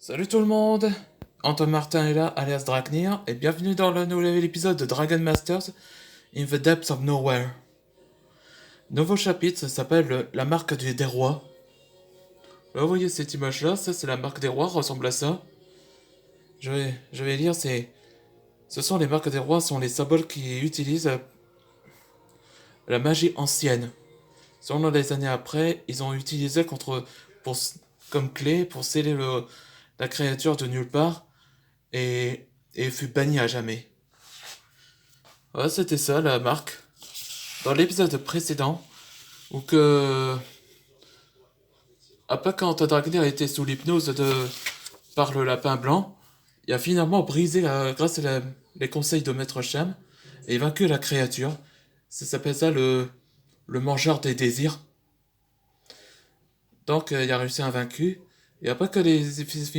Salut tout le monde, Antoine Martin est là, alias Dragnir, et bienvenue dans le nouvel épisode de Dragon Masters in the Depths of Nowhere. Nouveau chapitre, ça s'appelle La marque des rois. Là, vous voyez cette image-là, ça c'est la marque des rois, ressemble à ça. Je vais lire, ce sont les marques des rois, sont les symboles qui utilisent la magie ancienne. Selon les années après, ils ont utilisé pour, comme clé pour sceller la créature de nulle part et fut banni à jamais. Ouais, c'était ça la marque. Dans l'épisode précédent, où que. Après, quand Dragner était sous l'hypnose par le lapin blanc, il a finalement brisé, grâce à les conseils de Maître Cham, et vaincu la créature. Ça s'appelle ça le mangeur des désirs. Donc, il a réussi à vaincre. Et après que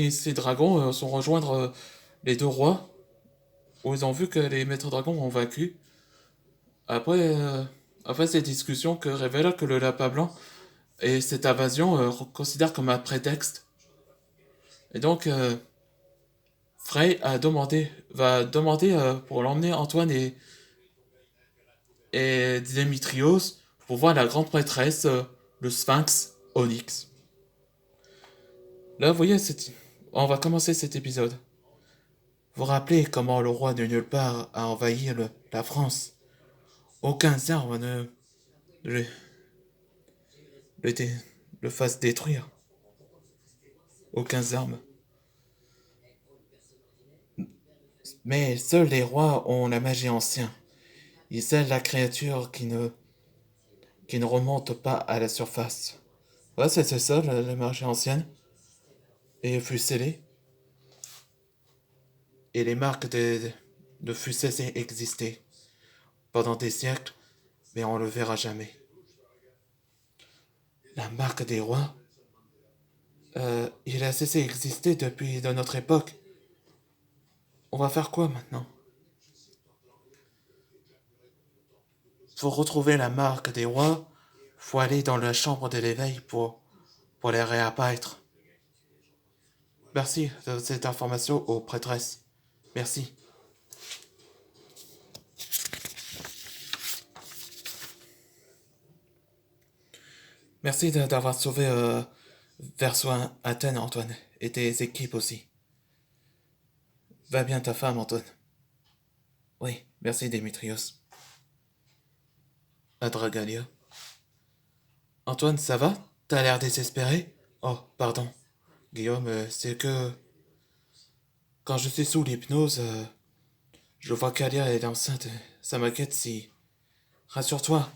ces dragons sont rejoindre les deux rois, où ils ont vu que les maîtres dragons ont vaincu, après, après ces discussions que révèle que le lapin blanc et cette invasion considère comme un prétexte. Et donc, Frey va demander pour l'emmener Antoine et Démétrios pour voir la grande prêtresse, le Sphinx Onyx. Là, vous voyez, on va commencer cet épisode. Vous vous rappelez comment le roi de nulle part a envahi la France. Aucun arbre ne le, le, dé- le fasse détruire. Aucun arme. Mais seuls les rois ont la magie ancienne. Ils scellent la créature qui ne remonte pas à la surface. Ouais, c'était ça, la magie ancienne. Et fut scellée. Et les marques de fut cessé exister pendant des siècles, mais on le verra jamais. La marque des rois, il a cessé d'exister depuis de notre époque. On va faire quoi maintenant? Pour retrouver la marque des rois, faut aller dans la chambre de l'éveil pour les réapparaître. Merci de cette information aux prêtresses. Merci. Merci d'avoir sauvé Verso Athènes, Antoine, et tes équipes aussi. Va bien ta femme, Antoine. Oui, merci Démétrios. À Dragalia. Antoine, ça va? T'as l'air désespéré? Oh, pardon. Guillaume, c'est que quand je suis sous l'hypnose, je vois qu'Alia est enceinte. Ça m'inquiète si. Rassure-toi,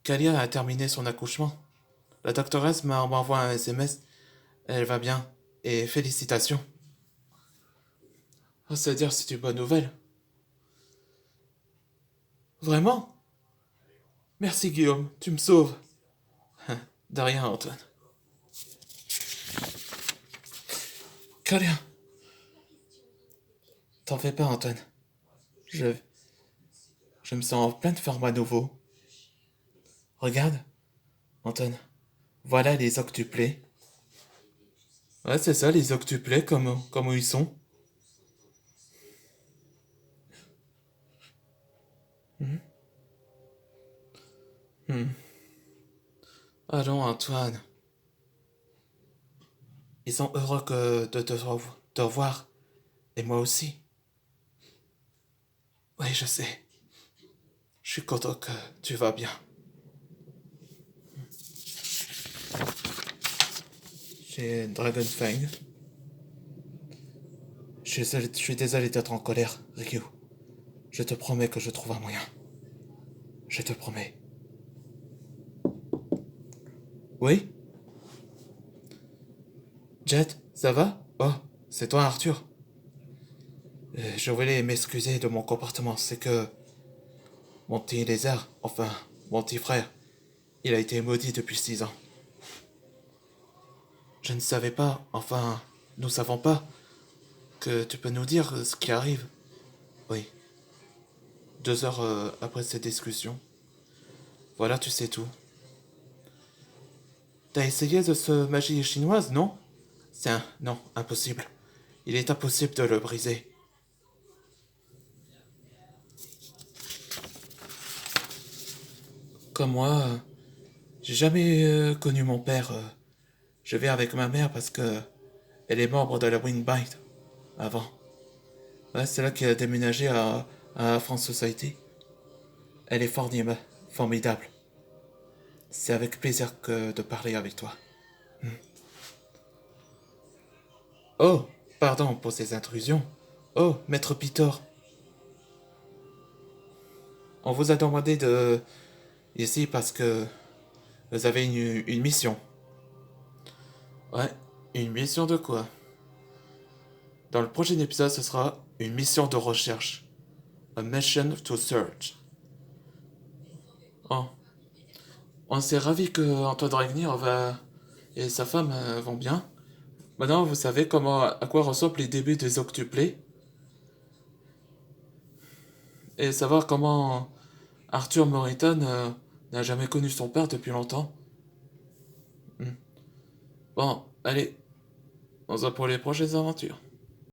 Kalia a terminé son accouchement. La doctoresse m'envoie un SMS. Elle va bien. Et félicitations. Oh, c'est-à-dire c'est une bonne nouvelle. Vraiment? Merci Guillaume, tu me sauves. De rien, Antoine. Kalia, t'en fais pas, Antoine. Je, je me sens en pleine forme à nouveau. Regarde, Antoine. Voilà les octuplés. Ouais, c'est ça, les octuplés, comme ils sont. Hmm. Hmm. Allons, Antoine. Ils sont heureux de te revoir. Et moi aussi. Oui, je sais. Je suis content que tu vas bien. J'ai Dragonfang. Je suis désolé d'être en colère, Ryu. Je te promets que je trouve un moyen. Je te promets. Oui? Jet, ça va? Oh, c'est toi, Arthur. Je voulais m'excuser de mon comportement. C'est que mon petit lézard, enfin, mon petit frère, il a été maudit depuis 6 ans. Je ne savais pas, enfin, nous savons pas, que tu peux nous dire ce qui arrive. Oui, 2 heures après cette discussion. Voilà, tu sais tout. T'as essayé de ce magie chinoise, non? Non, impossible. Il est impossible de le briser. Comme moi, j'ai jamais connu mon père. Je vais avec ma mère parce que elle est membre de la Wingbite avant. Ouais, c'est là qu'elle a déménagé à France Society. Elle est formidable. C'est avec plaisir que de parler avec toi. Oh, pardon pour ces intrusions. Oh, Maître Pitor, on vous a demandé de ici parce que vous avez une mission. Ouais, une mission de quoi? Dans le prochain épisode, ce sera une mission de recherche. A mission to search. Oh, on s'est ravi que Antoine Dragnir et sa femme vont bien. Maintenant, vous savez à quoi ressemblent les débuts des octuplés et savoir comment Arthur Morriton n'a jamais connu son père depuis longtemps. Hmm. Bon, allez, on se voit pour les prochaines aventures.